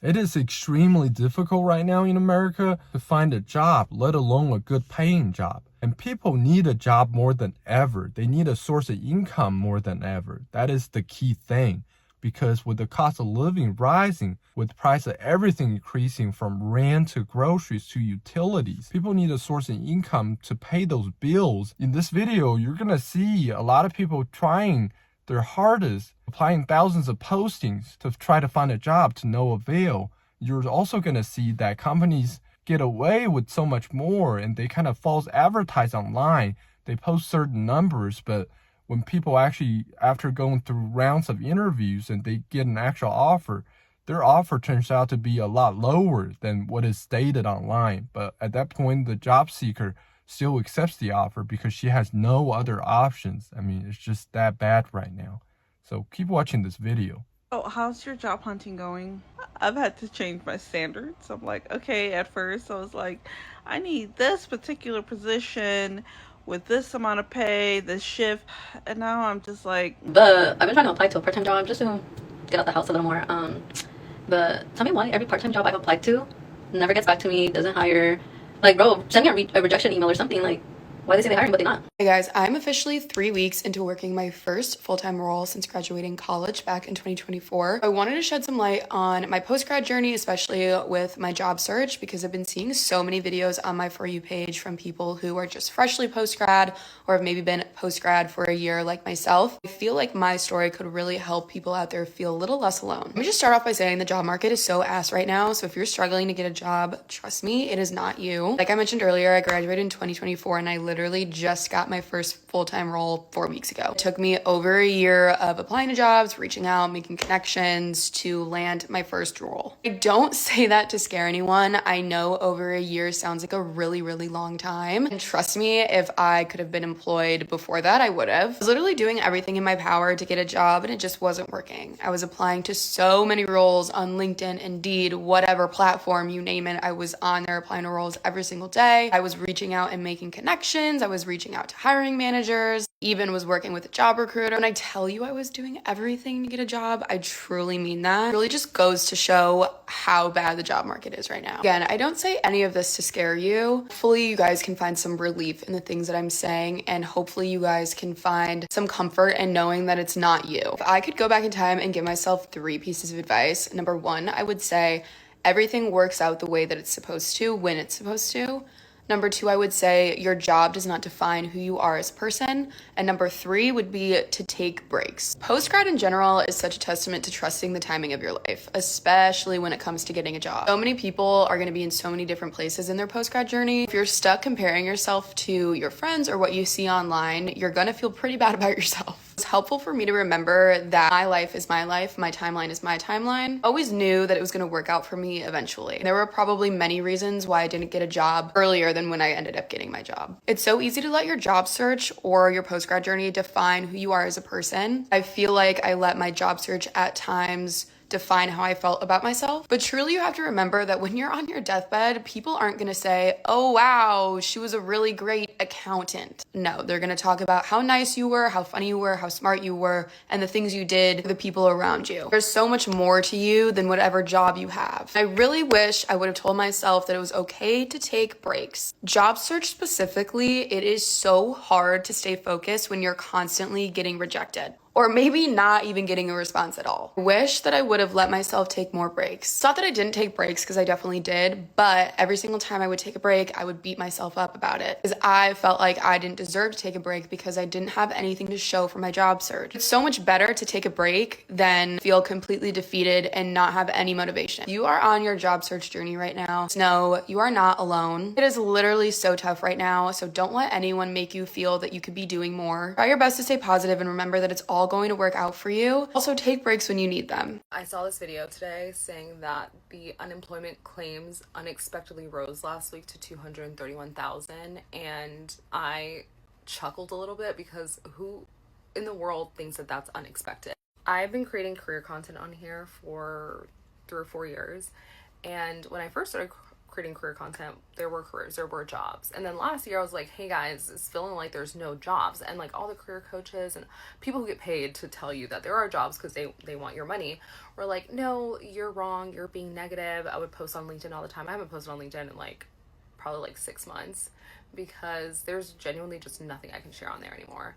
It is extremely difficult right now in America to find a job, let alone a good paying job. And people need a job more than ever. They need a source of income more than ever. That is the key thing. Because with the cost of living rising, with the price of everything increasing from rent to groceries to utilities, people need a source of income to pay those bills. In this video, you're gonna see a lot of people trying their hardest, applying thousands of postings to try to find a job to no avail. You're also gonna see that companies get away with so much more and they kind of false advertise online. They post certain numbers, but when people actually, after going through rounds of interviews and they get an actual offer, their offer turns out to be a lot lower than what is stated online. But at that point, the job seeker still accepts the offer because she has no other options. I mean, it's just that bad right now. So keep watching this video. Oh, how's your job hunting going? I've had to change my standards. I'm like, okay, at first I was like, I need this particular position with this amount of pay, this shift, and now I'm just like, But I've been trying to apply to a part-time job just to get out the house a little more. But tell me why every part-time job I've applied to never gets back to me, doesn't hire. Like, bro, send me a rejection email or something. Like, why they say they hiring but they not? Hey guys, I'm officially 3 weeks into working my first full-time role since graduating college back in 2024. I wanted to shed some light on my post-grad journey, especially with my job search, because I've been seeing so many videos on my For You page from people who are just freshly post-grad or have maybe been post-grad for a year like myself. I feel like my story could really help people out there feel a little less alone. Let me just start off by saying the job market is so ass right now, so if you're struggling to get a job, trust me, it is not you. Like I mentioned earlier, I graduated in 2024 and I literally just got my first full-time role 4 weeks ago. It took me over a year of applying to jobs, reaching out, making connections to land my first role. I don't say that to scare anyone. I know over a year sounds like a really, really long time. And trust me, if I could have been employed before that, I would have. I was literally doing everything in my power to get a job and it just wasn't working. I was applying to so many roles on LinkedIn, Indeed, whatever platform, you name it. I was on there applying to roles every single day. I was reaching out and making connections. I was reaching out to hiring managers, even was working with a job recruiter. When I tell you I was doing everything to get a job, I truly mean that. It really just goes to show how bad the job market is right now. Again, I don't say any of this to scare you. Hopefully you guys can find some relief in the things that I'm saying, and hopefully you guys can find some comfort in knowing that it's not you. If I could go back in time and give myself 3 pieces of advice, number 1, I would say everything works out the way that it's supposed to when it's supposed to. Number 2, I would say your job does not define who you are as a person. And number 3 would be to take breaks. Postgrad in general is such a testament to trusting the timing of your life, especially when it comes to getting a job. So many people are going to be in so many different places in their postgrad journey. If you're stuck comparing yourself to your friends or what you see online, you're going to feel pretty bad about yourself. It's helpful for me to remember that my life is my life, my timeline is my timeline. I always knew that it was going to work out for me eventually. There were probably many reasons why I didn't get a job earlier than when I ended up getting my job. It's so easy to let your job search or your postgrad journey define who you are as a person. I feel like I let my job search at times define how I felt about myself. But truly, you have to remember that when you're on your deathbed, people aren't going to say, oh, wow, she was a really great accountant. No, they're going to talk about how nice you were, how funny you were, how smart you were, and the things you did for the people around you. There's so much more to you than whatever job you have. I really wish I would have told myself that it was okay to take breaks. Job search specifically, it is so hard to stay focused when you're constantly getting rejected. Or maybe not even getting a response at all. I wish that I would have let myself take more breaks. It's not that I didn't take breaks, because I definitely did, but every single time I would take a break, I would beat myself up about it, because I felt like I didn't deserve to take a break because I didn't have anything to show for my job search. It's so much better to take a break than feel completely defeated and not have any motivation. You are on your job search journey right now. No, you are not alone. It is literally so tough right now, so don't let anyone make you feel that you could be doing more. Try your best to stay positive and remember that it's all going to work out for you. Also, take breaks when you need them. I saw this video today saying that the unemployment claims unexpectedly rose last week to 231,000, and I chuckled a little bit because who in the world thinks that that's unexpected? I've been creating career content on here for 3 or 4 years, and when I first started creating career content, there were careers, there were jobs. And then last year I was like, hey guys, it's feeling like there's no jobs. And like all the career coaches and people who get paid to tell you that there are jobs because they want your money were like, no, you're wrong, you're being negative. I would post on LinkedIn all the time. I haven't posted on LinkedIn in like probably like 6 months because there's genuinely just nothing I can share on there anymore.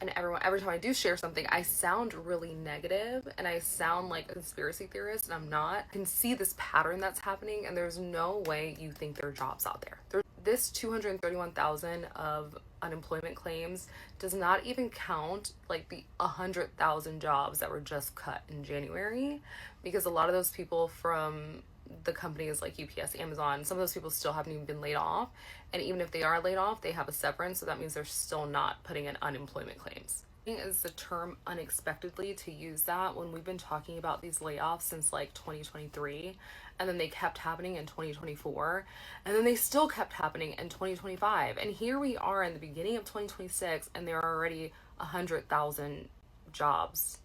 And every time I do share something, I sound really negative and I sound like a conspiracy theorist, and I'm not. I can see this pattern that's happening, and there's no way you think there are jobs out there. This 231,000 of unemployment claims does not even count like the 100,000 jobs that were just cut in January, because a lot of those people from the companies like UPS, Amazon, some of those people still haven't even been laid off. And even if they are laid off, they have a severance. So that means they're still not putting in unemployment claims. Is the term unexpectedly to use that when we've been talking about these layoffs since like 2023, and then they kept happening in 2024, and then they still kept happening in 2025. And here we are in the beginning of 2026, and there are already 100,000 jobs,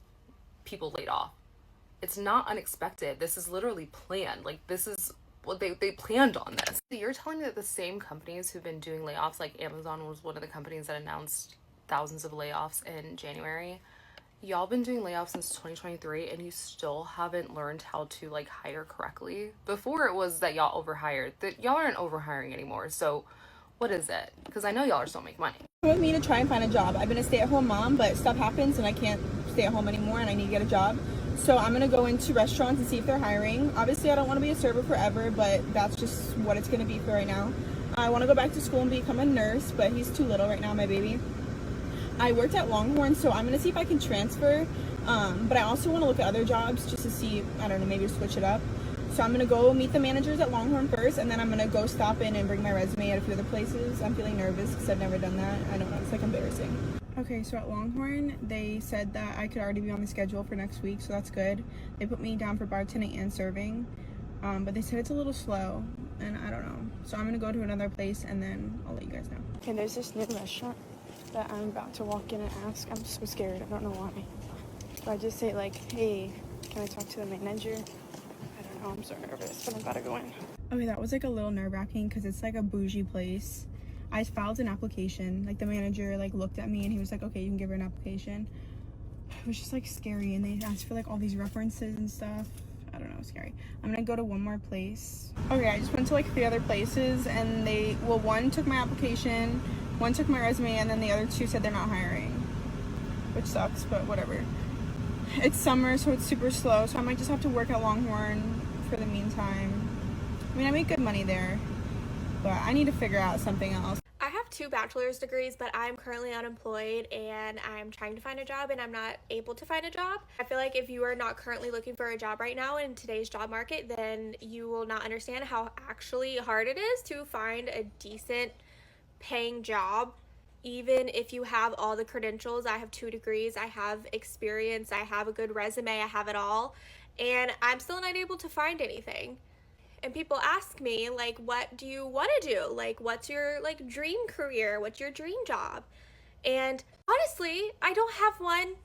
people laid off. It's not unexpected. This is literally planned. Like, this is what they planned on this. So you're telling me that the same companies who've been doing layoffs, like Amazon was one of the companies that announced thousands of layoffs in January, y'all been doing layoffs since 2023 and you still haven't learned how to like hire correctly? Before it was that y'all overhired. That y'all aren't overhiring anymore. So what is it? Because I know y'all are still making money. With me to try and find a job. I've been a stay-at-home mom, but stuff happens and I can't stay at home anymore and I need to get a job. So I'm going to go into restaurants and see if they're hiring. Obviously, I don't want to be a server forever, but that's just what it's going to be for right now. I want to go back to school and become a nurse, but he's too little right now, my baby. I worked at Longhorn, so I'm going to see if I can transfer. But I also want to look at other jobs just to see, I don't know, maybe switch it up. So I'm going to go meet the managers at Longhorn first, and then I'm going to go stop in and bring my resume at a few other places. I'm feeling nervous because I've never done that. I don't know, it's like embarrassing. Okay, so at Longhorn, they said that I could already be on the schedule for next week, so that's good. They put me down for bartending and serving, but they said it's a little slow, and I don't know. So I'm going to go to another place, and then I'll let you guys know. Okay, there's this new restaurant that I'm about to walk in and ask. I'm so scared. I don't know why. So I just say, like, hey, can I talk to the manager? I don't know. I'm so nervous, but I'm about to go in. Okay, that was, like, a little nerve-wracking because it's, like, a bougie place. I filed an application. Like, the manager, like, looked at me and he was like, okay, you can give her an application. It was just, like, scary, and they asked for, like, all these references and stuff. I don't know, scary. I'm gonna go to one more place. Okay, I just went to, like, 3 other places, and one took my application, one took my resume, and then the other 2 said they're not hiring. Which sucks, but whatever. It's summer, so it's super slow, so I might just have to work at Longhorn for the meantime. I mean, I make good money there, but I need to figure out something else. I have 2 bachelor's degrees, but I'm currently unemployed and I'm trying to find a job and I'm not able to find a job. I feel like if you are not currently looking for a job right now in today's job market, then you will not understand how actually hard it is to find a decent paying job. Even if you have all the credentials, I have 2 degrees, I have experience, I have a good resume, I have it all, and I'm still not able to find anything. And people ask me, like, what do you want to do? Like, what's your, like, dream career? What's your dream job? And honestly, I don't have one.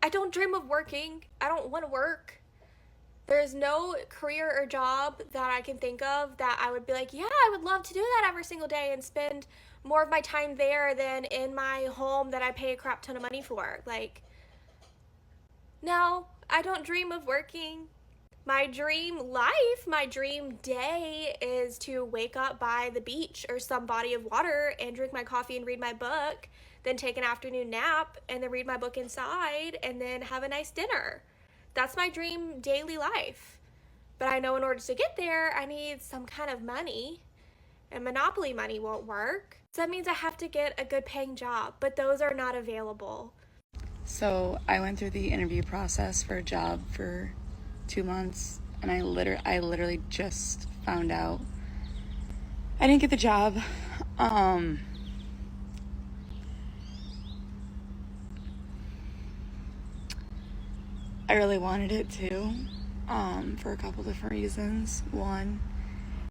I don't dream of working. I don't want to work. There's no career or job that I can think of that I would be like, yeah, I would love to do that every single day and spend more of my time there than in my home that I pay a crap ton of money for. Like, no, I don't dream of working. My dream life, my dream day is to wake up by the beach or some body of water and drink my coffee and read my book, then take an afternoon nap and then read my book inside and then have a nice dinner. That's my dream daily life. But I know in order to get there, I need some kind of money, and Monopoly money won't work. So that means I have to get a good paying job, but those are not available. So I went through the interview process for a job for 2 months, and I literally just found out I didn't get the job. I really wanted it too, for a couple different reasons. One,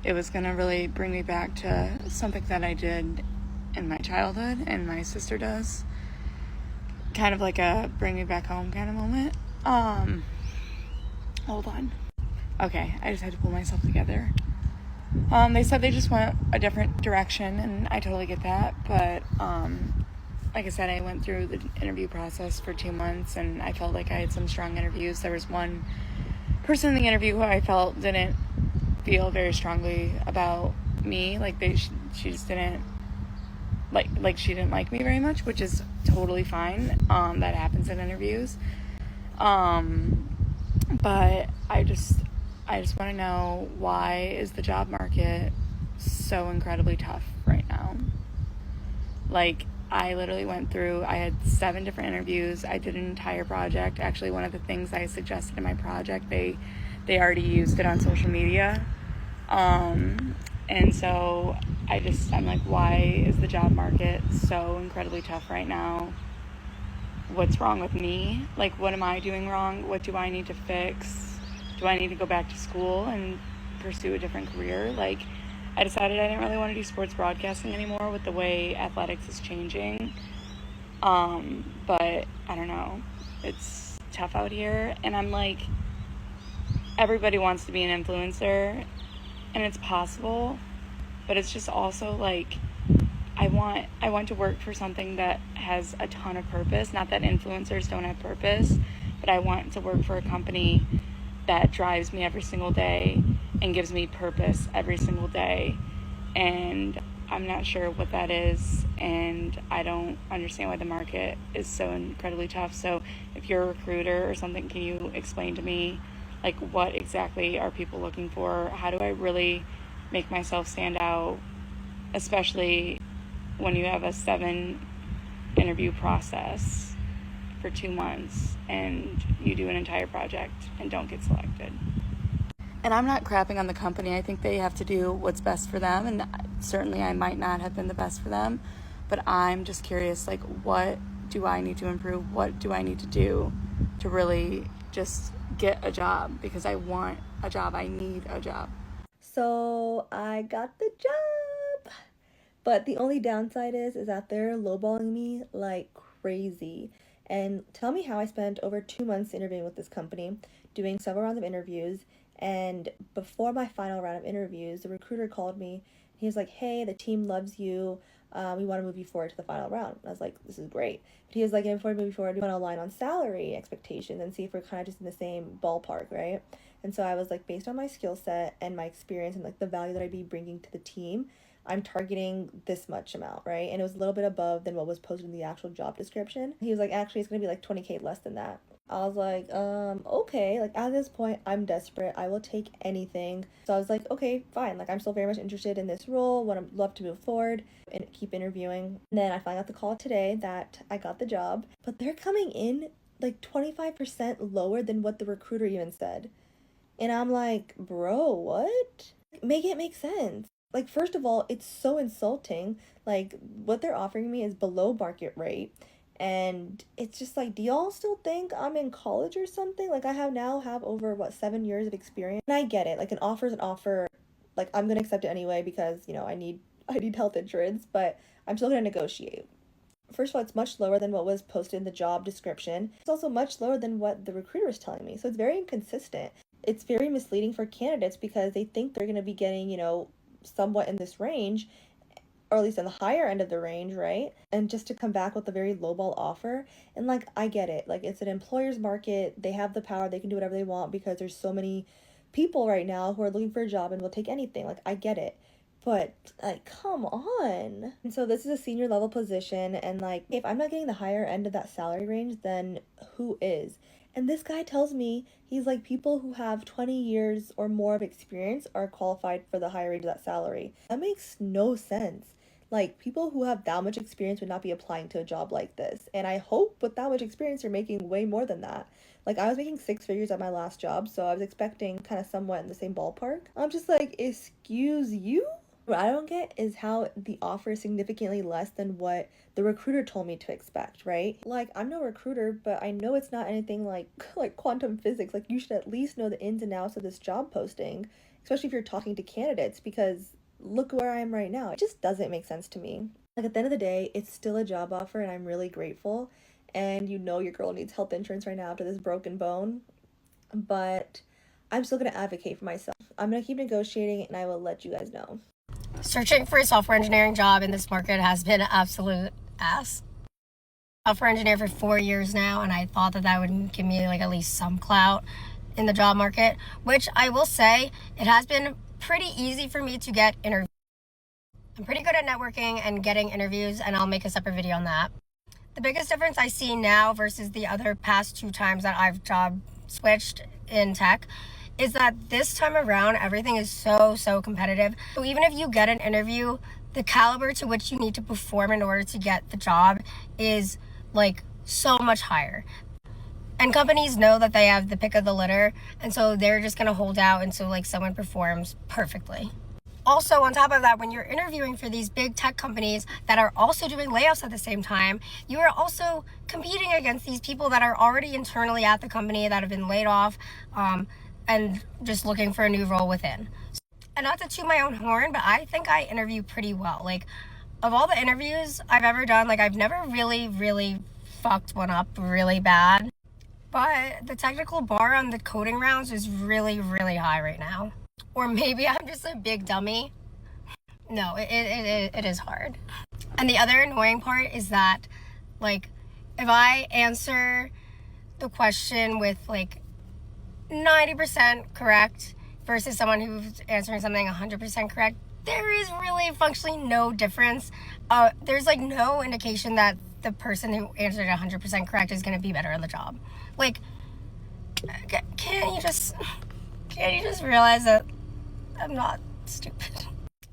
it was gonna really bring me back to something that I did in my childhood and my sister does. Kind of like a bring me back home kind of moment. Hold on. Okay, I just had to pull myself together. They said they just went a different direction, and I totally get that. But like I said, I went through the interview process for 2 months, and I felt like I had some strong interviews. There was one person in the interview who I felt didn't feel very strongly about me. Like she just didn't like she didn't like me very much, which is totally fine. That happens in interviews. But I just want to know, why is the job market so incredibly tough right now? Like, I literally I had 7 different interviews. I did an entire project. Actually, one of the things I suggested in my project, they already used it on social media. And so I'm like, why is the job market so incredibly tough right now? What's wrong with me? Like, what am I doing wrong? What do I need to fix? Do I need to go back to school and pursue a different career? Like, I decided I didn't really want to do sports broadcasting anymore with the way athletics is changing. But I don't know. It's tough out here. And I'm like, everybody wants to be an influencer, and it's possible, but it's just also like, I want to work for something that has a ton of purpose. Not that influencers don't have purpose, but I want to work for a company that drives me every single day and gives me purpose every single day. And I'm not sure what that is, and I don't understand why the market is so incredibly tough. So if you're a recruiter or something, can you explain to me, like, what exactly are people looking for? How do I really make myself stand out, especially when you have a 7 interview process for 2 months and you do an entire project and don't get selected? And I'm not crapping on the company. I think they have to do what's best for them, and certainly I might not have been the best for them, but I'm just curious, like, what do I need to improve? What do I need to do to really just get a job? Because I want a job. I need a job. So I got the job, but the only downside is that they're lowballing me like crazy. And tell me how I spent over 2 months interviewing with this company, doing several rounds of interviews. And before my final round of interviews, the recruiter called me. He was like, "Hey, the team loves you. We want to move you forward to the final round." And I was like, "This is great." But he was like, "Before we move you forward, we want to align on salary expectations and see if we're kind of just in the same ballpark, right?" And so I was like, based on my skill set and my experience and like the value that I'd be bringing to the team, I'm targeting this much amount, right? And it was a little bit above than what was posted in the actual job description. He was like, "Actually, it's gonna be like 20K less than that." I was like, okay. Like, at this point, I'm desperate. I will take anything. So I was like, okay, fine. Like, I'm still very much interested in this role. Would love to move forward and keep interviewing. And then I finally got the call today that I got the job, but they're coming in like 25% lower than what the recruiter even said. And I'm like, bro, what? Make it make sense. Like, first of all, it's so insulting. Like, what they're offering me is below market rate. And it's just like, do y'all still think I'm in college or something? Like, I have over, what, 7 years of experience? And I get it. Like, an offer is an offer. Like, I'm gonna accept it anyway because, I need health insurance, but I'm still gonna negotiate. First of all, it's much lower than what was posted in the job description. It's also much lower than what the recruiter is telling me. So it's very inconsistent. It's very misleading for candidates because they think they're going to be getting, somewhat in this range, or at least in the higher end of the range, right? And just to come back with a very lowball offer. And like, I get it. Like, it's an employer's market. They have the power. They can do whatever they want because there's so many people right now who are looking for a job and will take anything. Like, I get it. But, like, come on. And so this is a senior level position, and like, if I'm not getting the higher end of that salary range, then who is? And this guy tells me, he's like, people who have 20 years or more of experience are qualified for the higher range of that salary. That makes no sense. Like, people who have that much experience would not be applying to a job like this. And I hope with that much experience, you're making way more than that. Like, I was making 6 figures at my last job, so I was expecting kind of somewhat in the same ballpark. I'm just like, excuse you? What I don't get is how the offer is significantly less than what the recruiter told me to expect, right? Like, I'm no recruiter, but I know it's not anything like like quantum physics. Like, you should at least know the ins and outs of this job posting, especially if you're talking to candidates, because look where I am right now. It just doesn't make sense to me. Like, at the end of the day, it's still a job offer, and I'm really grateful. And your girl needs health insurance right now after this broken bone, but I'm still gonna advocate for myself. I'm gonna keep negotiating and I will let you guys know. Searching for a software engineering job in this market has been an absolute ass. Software engineer for 4 years now, and I thought that would give me like at least some clout in the job market, which I will say it has been pretty easy for me to get interviews. I'm pretty good at networking and getting interviews, and I'll make a separate video on that. The biggest difference I see now versus the other past 2 times that I've job switched in tech is that this time around everything is so competitive. So even if you get an interview, the caliber to which you need to perform in order to get the job is like so much higher. And companies know that they have the pick of the litter, and so they're just gonna hold out until like someone performs perfectly. Also, on top of that, when you're interviewing for these big tech companies that are also doing layoffs at the same time, you are also competing against these people that are already internally at the company that have been laid off and just looking for a new role within. And not to toot my own horn, but I think I interview pretty well. Like, of all the interviews I've ever done, like I've never really fucked one up really bad. But the technical bar on the coding rounds is really high right now. Or maybe I'm just a big dummy. No, it is hard. And the other annoying part is that, like, if I answer the question with like 90% correct versus someone who's answering something 100% correct, there is really functionally no difference. There's like no indication that the person who answered 100% correct is going to be better on the job. Like, can't you just realize that I'm not stupid?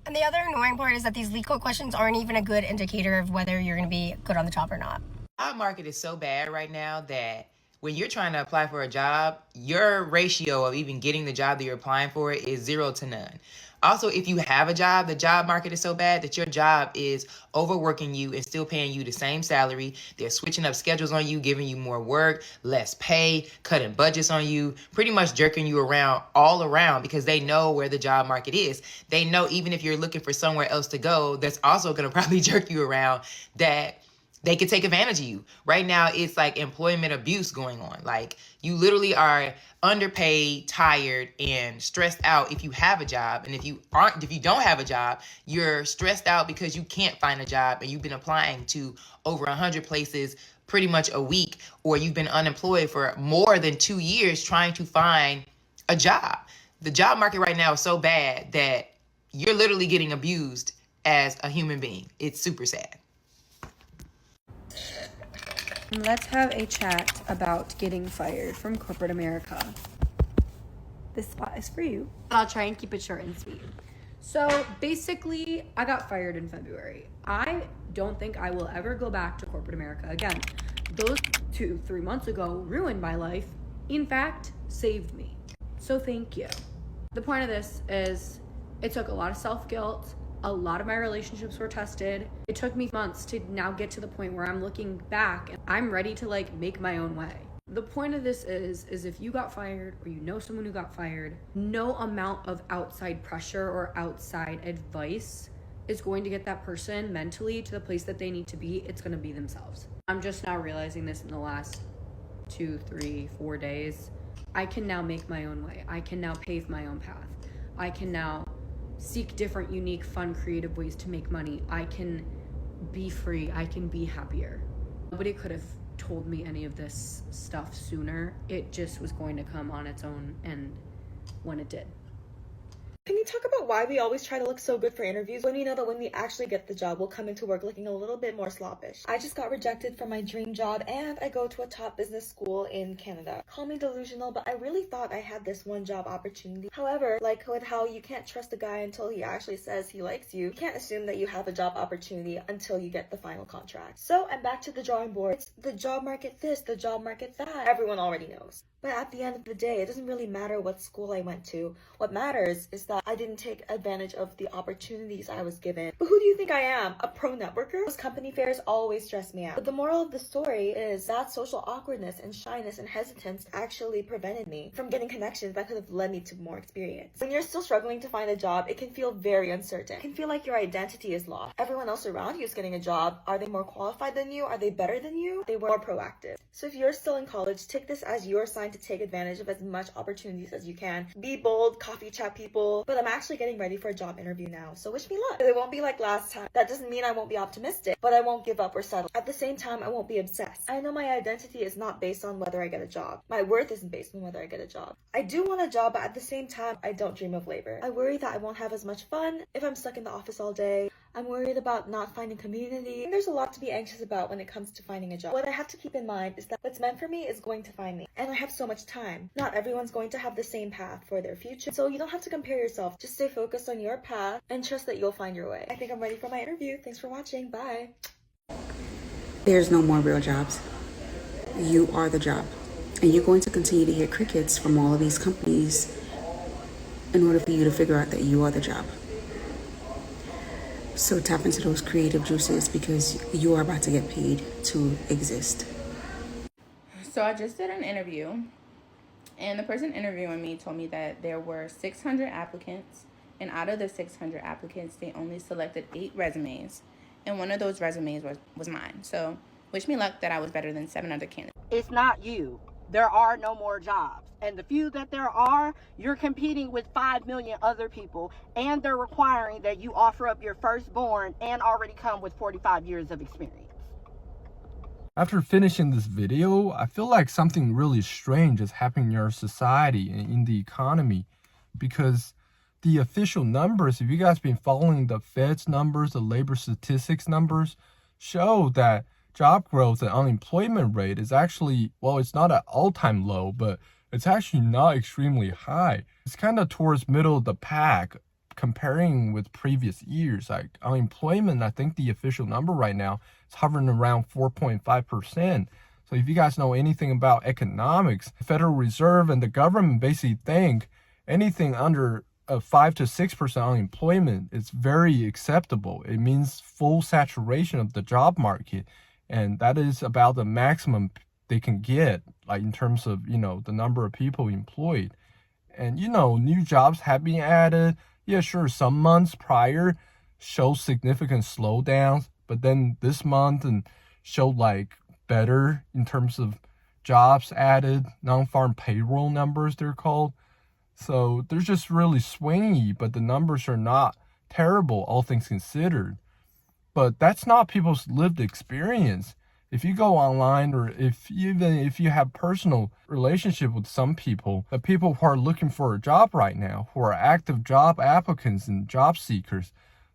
And the other annoying part is that these leak code questions aren't even a good indicator of whether you're going to be good on the job or not. Our market is so bad right now that when you're trying to apply for a job, your ratio of even getting the job that you're applying for is 0 to none. Also, if you have a job, the job market is so bad that your job is overworking you and still paying you the same salary. They're switching up schedules on you, giving you more work, less pay, cutting budgets on you, pretty much jerking you around all around because they know where the job market is. They know even if you're looking for somewhere else to go, that's also going to probably jerk you around, that they could take advantage of you. Right now, it's like employment abuse going on. Like, you literally are underpaid, tired, and stressed out if you have a job. And if you don't have a job, you're stressed out because you can't find a job and you've been applying to over 100 places pretty much a week, or you've been unemployed for more than 2 years trying to find a job. The job market right now is so bad that you're literally getting abused as a human being. It's super sad. Let's have a chat about getting fired from corporate America. This spot is for you. I'll try and keep it short and sweet. So basically, I got fired in February. I don't think I will ever go back to corporate America again. Those 2-3 months ago ruined my life. In fact, saved me. So thank you. The point of this is it took a lot of self-guilt. A lot of my relationships were tested. It took me months to now get to the point where I'm looking back and I'm ready to like make my own way. The point of this is if you got fired or you know someone who got fired, no amount of outside pressure or outside advice is going to get that person mentally to the place that they need to be. It's going to be themselves. I'm just now realizing this in the last 2, 3, 4 days. I can now make my own way. I can now pave my own path. I can now seek different, unique, fun, creative ways to make money. I can be free. I can be happier. Nobody could have told me any of this stuff sooner. It just was going to come on its own, and when it did. Can you talk about why we always try to look so good for interviews when we know that when we actually get the job, we'll come into work looking a little bit more sloppish? I just got rejected from my dream job and I go to a top business school in Canada. Call me delusional, but I really thought I had this one job opportunity. However, like with how you can't trust a guy until he actually says he likes you, you can't assume that you have a job opportunity until you get the final contract. So I'm back to the drawing board. It's the job market this, the job market that. Everyone already knows. But at the end of the day, it doesn't really matter what school I went to. What matters is that I didn't take advantage of the opportunities I was given. But who do you think I am? A pro networker? Those company fairs always stress me out. But the moral of the story is that social awkwardness and shyness and hesitance actually prevented me from getting connections that could have led me to more experience. When you're still struggling to find a job, it can feel very uncertain. It can feel like your identity is lost. Everyone else around you is getting a job. Are they more qualified than you? Are they better than you? They were more proactive. So if you're still in college, take this as your sign to take advantage of as much opportunities as you can. Be bold, coffee chat people. But I'm actually getting ready for a job interview now, so wish me luck. It won't be like last time. That doesn't mean I won't be optimistic, but I won't give up or settle. At the same time, I won't be obsessed. I know my identity is not based on whether I get a job. My worth isn't based on whether I get a job. I do want a job, but at the same time, I don't dream of labor. I worry that I won't have as much fun if I'm stuck in the office all day. I'm worried about not finding community. And there's a lot to be anxious about when it comes to finding a job. What I have to keep in mind is that what's meant for me is going to find me. And I have so much time. Not everyone's going to have the same path for their future. So you don't have to compare yourself. Just stay focused on your path and trust that you'll find your way. I think I'm ready for my interview. Thanks for watching. Bye. There's no more real jobs. You are the job. And you're going to continue to hear crickets from all of these companies in order for you to figure out that you are the job. So tap into those creative juices because you are about to get paid to exist. So I just did an interview, and the person interviewing me told me that there were 600 applicants, and out of the 600 applicants, they only selected 8 resumes, and one of those resumes was mine. So wish me luck that I was better than 7 other candidates. It's not you. There are no more jobs. And the few that there are, you're competing with 5 million other people, and they're requiring that you offer up your firstborn and already come with 45 years of experience. After finishing this video, I feel like something really strange is happening in our society and in the economy, because the official numbers, if you guys been following the Fed's numbers, the labor statistics numbers, show that job growth and unemployment rate is actually, well, it's not at all-time low, but it's actually not extremely high. It's kind of towards middle of the pack comparing with previous years. Like unemployment, I think the official number right now is hovering around 4.5%. So if you guys know anything about economics, the Federal Reserve and the government basically think anything under a 5 to 6% unemployment is very acceptable. It means full saturation of the job market. And that is about the maximum they can get, like in terms of, the number of people employed. And, new jobs have been added. Yeah, sure, some months prior show significant slowdowns, but then this month and showed like better in terms of jobs added, non-farm payroll numbers they're called. So they're just really swingy, but the numbers are not terrible, all things considered. But that's not people's lived experience. If you go online, or if you have personal relationship with some people, the people who are looking for a job right now, who are active job applicants and job seekers,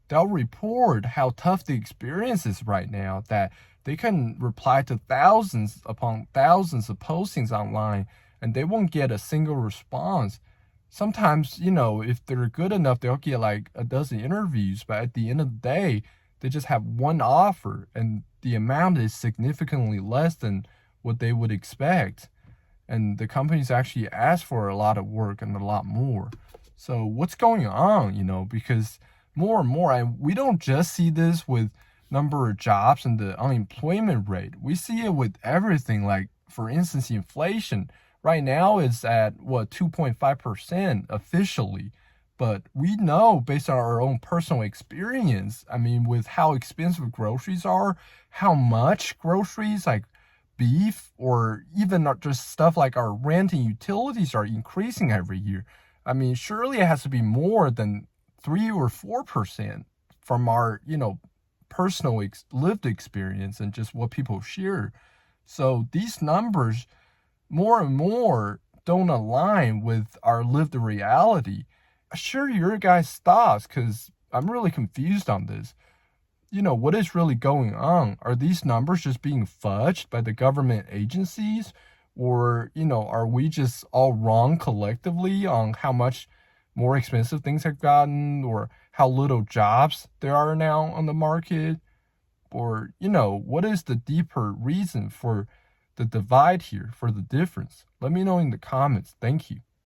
they'll report how tough the experience is right now, that they can reply to thousands upon thousands of postings online and they won't get a single response. Sometimes, if they're good enough, they'll get like a dozen interviews, but at the end of the day, they just have one offer and the amount is significantly less than what they would expect. And the companies actually ask for a lot of work and a lot more. So what's going on, because more and more, and we don't just see this with number of jobs and the unemployment rate. We see it with everything. Like, for instance, inflation right now is at 2.5% officially. But we know, based on our own personal experience, with how expensive groceries are, how much groceries like beef or even not just stuff like our rent and utilities are increasing every year. Surely it has to be more than 3 or 4% from our, personal lived experience and just what people share. So these numbers more and more don't align with our lived reality. Share your guys' thoughts, because I'm really confused on this. What is really going on? Are these numbers just being fudged by the government agencies? Or, are we just all wrong collectively on how much more expensive things have gotten, or how little jobs there are now on the market? Or, what is the deeper reason for the divide here, for the difference? Let me know in the comments. Thank you.